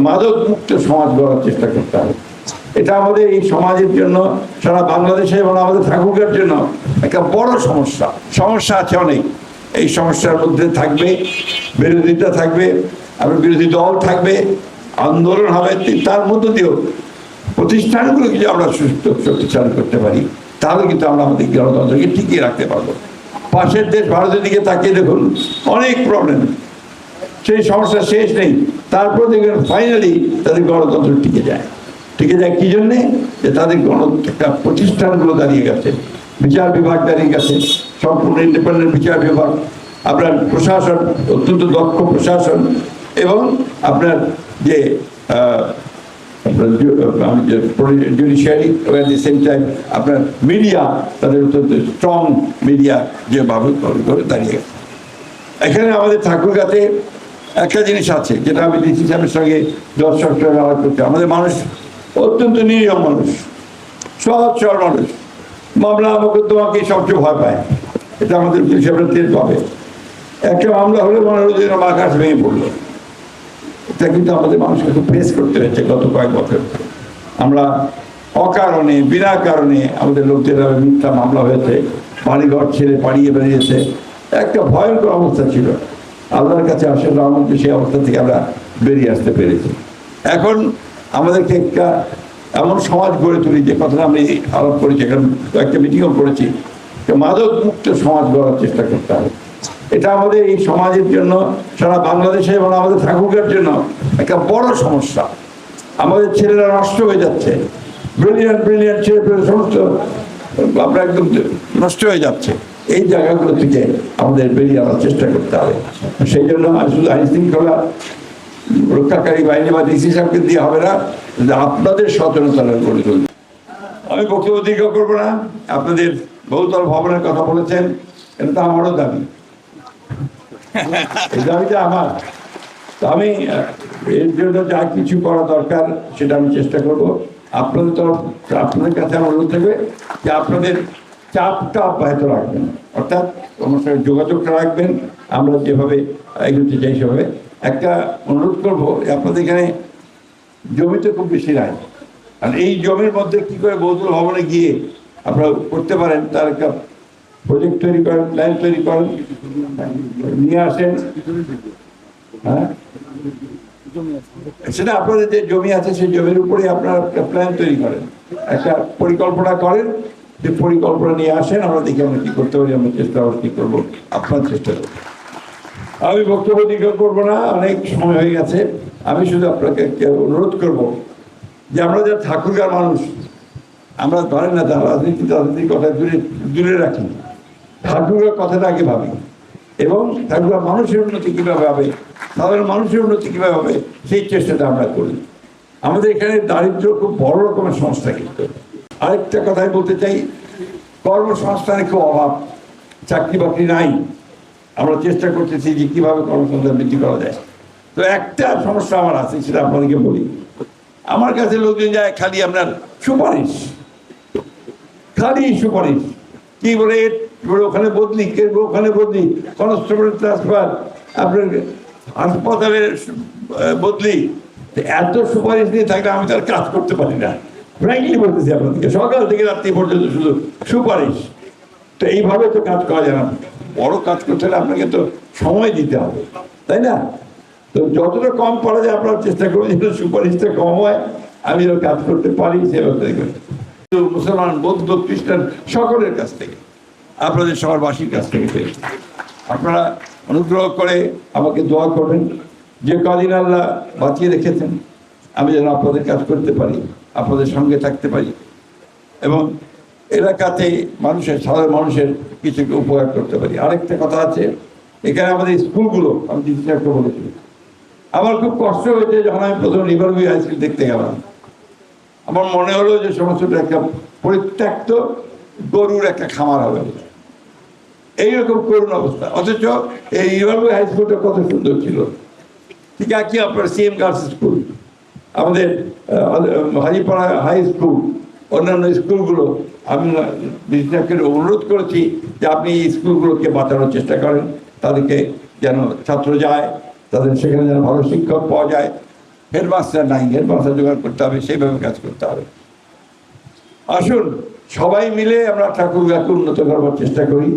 মাদক মুক্ত সমাজ গড়ার চেষ্টা করতে হবে। এটা আমাদের এই সমাজের জন্য, সারা বাংলাদেশে এবং আমাদের ঠাকুরের জন্য একটা বড় সমস্যা আছে অনেক। এই সমস্যার মধ্যে থাকবে বিরোধিতা, থাকবে আবার বিরোধী দল থাকবে, আন্দোলন হবে। তার মধ্য দিয়েও প্রতিষ্ঠানগুলো যদি আমরা শক্তিশালী করতে পারি, তাহলে কিন্তু আমরা আমাদের গণতন্ত্রকে টিকিয়ে রাখতে পারবো। পাশের দেশ ভারতের দিকে তাকিয়ে দেখুন, অনেক প্রবলেম, সেই সমস্যা শেষ নেই। তারপর দেখবেন ফাইনালি তাদের গণতন্ত্র টিকে যায় কি জন্যে? যে তাদের একটা প্রতিষ্ঠানগুলো দাঁড়িয়ে গেছে, বিচার বিভাগ দাঁড়িয়ে গেছে, সম্পূর্ণ ইন্ডিপেন্ডেন্ট বিচার বিভাগ, আপনার প্রশাসন অত্যন্ত দক্ষ প্রশাসন, এবং আপনার যে judiciary, at the same time আপনার মিডিয়া, তাদের অত্যন্ত স্ট্রং মিডিয়া যেভাবে করে দাঁড়িয়ে গেছে। এখানে আমাদের ঠাকুরগাঁতে একটা জিনিস আছে, যেটা আমি ডিসি সাহেবের সঙ্গে দর্শক ব্যবহার করছি। আমাদের মানুষ অত্যন্ত নিরীহ মানুষ, সহজ সরল মানুষ, মামলা মোকদ্দমাকে সবচেয়ে ভয় পায়। এটা আমাদের পুলিশেরা টের পাবে। একটা মামলা হলে মনে হলো যেন আকাশ ভেঙে পড়লো। এটা কিন্তু আমাদের মানুষকে খুব ফেস করতে হয়েছে গত কয়েক বছর। আমরা অকারণে, বিনা কারণে আমাদের লোকদের মিথ্যা মামলা হয়েছে, বাড়িঘর ছেড়ে পালিয়ে বেরিয়েছে। একটা ভয়ঙ্কর অবস্থা ছিল। আল্লাহর কাছে আসলে রহমত, সেই অবস্থা থেকে আমরা বেরিয়ে আসতে পেরেছি। এখন আমাদেরকে একটা এমন সমাজ গড়ে তুলি, যে কথাটা আমি আলাপ করেছি, এখন একটা মিটিংও করেছি, মাদক মুক্ত সমাজ গড়ার চেষ্টা করতে হবে। এটা আমাদের এই সমাজের জন্য, সারা বাংলাদেশে এবং আমাদের ঠাকুরের জন্য একটা বড় সমস্যা। আমাদের ছেলেরা নষ্ট হয়ে যাচ্ছে, ব্রিলিয়ান্ট ছেলে সমস্ত আমরা একদম নষ্ট হয়ে যাচ্ছে। এই জায়গাগুলো থেকে আমাদের বেরিয়ে আনার চেষ্টা করতে হবে। সেই জন্য শুধু আইন শৃঙ্খলা রক্ষাকারী বাহিনী বা ডিসি সাহেবকে দিয়ে হবে না, আপনাদের সচেতনতা গড়ে তুলবে। আমি বক্তব্য দীর্ঘ করবো না। আপনাদের বহুতল ভবনের কথা বলেছেন, এটা তো আমারও দাবি, এই দাবিটা আমার। তো আমি এর জন্য যা কিছু করা দরকার সেটা আমি চেষ্টা করব। আপনাদের কাছে আমার অনুরোধ থাকবে যে আপনাদের চাপটা অব্যাহত রাখবেন, অর্থাৎ আমার সঙ্গে যোগাযোগটা রাখবেন। আমরা যেভাবে এগুলোতে চাই সেভাবে একটা অনুরোধ করবো, আপনাদের এখানে জমি তো খুব বেশি নাই, আর এই জমির মধ্যে কি করে বহুতল ভবনে গিয়ে আপনারা করতে পারেন, তার একটা প্রজেক্ট তৈরি করেন, প্ল্যান তৈরি করেন, নিয়ে আসেন। হ্যাঁ, সেটা আপনাদের যে জমি আছে সেই জমির উপরে আপনারা একটা প্ল্যান তৈরি করেন, একটা পরিকল্পনা করেন, যে পরিকল্পনা নিয়ে আসেন। আমরা দেখি আমরা কি করতে পারি, আমরা চেষ্টা কি করবো, আপনার চেষ্টা করবো। আমি বক্তব্য দীর্ঘ করবো না, অনেক সময় হয়ে গেছে। আমি শুধু আপনাকে অনুরোধ করব যে আমরা যারা ঠাকুরগাঁর মানুষ, আমরা ধরেন না তার রাজনীতির কথা দূরে রাখি, ঠাকুরগাঁর কথাটা আগে ভাবি, এবং ঠাকুরগাঁর মানুষের উন্নতি কীভাবে হবে, সাধারণ মানুষের উন্নতি কীভাবে হবে, সেই চেষ্টাটা আমরা করি। আমাদের এখানে দারিদ্র খুব বড় রকমের সমস্যা। কিন্তু আরেকটা কথাই বলতে চাই, কর্মসংস্থানের খুব অভাব, চাকরি বাকরি নাই। আমরা চেষ্টা করতেছি যে কীভাবে কর্মসংস্থান বৃদ্ধি করা যায়। তো একটা সমস্যা আমার আছে, সেটা আপনাদেরকে বলি। আমার কাছে লোকজন যায় খালি আপনার সুপারিশ, কি বলে ওখানে বদলি, ওখানে বদলি, কনস্টেবলের ট্রান্সফার, আপনার হাসপাতালের বদলি। এত সুপারিশ নিয়ে থাকলে আমি তার কাজ করতে পারি না, ফ্র্যাঙ্কলি বলতেছি আপনাদেরকে। সকাল থেকে রাত্রি পর্যন্ত শুধু সুপারিশ। তো এইভাবে তো কাজ করা যায় না। বড় কাজ করতে হলে আপনাকে তো সময় দিতে হবে, তাই না? তো যতটা কম করা যায় আপনার চেষ্টা করুন, যেন সুপারিশটা কম হয়, আমি যেন কাজ করতে পারি সেভাবে দেখবেন। মুসলমান, বৌদ্ধ, খ্রিস্টান সকলের কাছ থেকে, আপনাদের শহরবাসীর কাছ থেকে পেয়েছি। আপনারা অনুগ্রহ করে আমাকে দোয়া করবেন, যে কদিন আল্লাহ বাঁচিয়ে রেখেছেন আমি যেন আপনাদের কাজ করতে পারি, আপনাদের সঙ্গে থাকতে পারি, এবং এলাকাতে সাধারণ মানুষের কিছু উপকার করতে পারি। আরেকটা কথা আছে, এখানে আমাদের স্কুলগুলো, আমি একটা বলেছি, আমার খুব কষ্ট হয়েছে যখন আমি প্রথম রিভারভিউ হাই স্কুল দেখতে গেলাম। আমার মনে হলো যে সমস্যাটা একটা পরিত্যক্ত গরুর একটা খামার হবে, এইরকম করুণ অবস্থা। অথচ এই রিভারভিউ হাই স্কুলটা কত সুন্দর ছিল। ঠিক আছে, আপনার সিএম গার্লস স্কুল, আমাদের হাজিপাড়া হাই স্কুল, অন্যান্য স্কুলগুলো, আমি বিশেষজ্ঞকে অনুরোধ করেছি যে আপনি এই স্কুলগুলোকে বাঁচানোর চেষ্টা করেন, তাদেরকে যেন ছাত্র যায়, তাদের সেখানে যেন ভালো শিক্ষক পাওয়া যায়, হেডমাস্টার নাই, হেডমাস্টার জোগাড় করতে হবে, সেইভাবে কাজ করতে হবে। আসুন সবাই মিলে আমরা ঠাকুরগাঁকে উন্নত করবার চেষ্টা করি,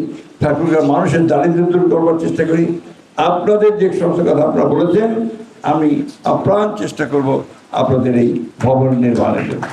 ঠাকুরগাঁর মানুষের দারিদ্র্য দূর করবার চেষ্টা করি। আপনাদের যে সমস্ত কথা আপনারা বলেছেন, আমি আপ্রাণ চেষ্টা করব আপনাদের এই ভবন নির্মাণের জন্য।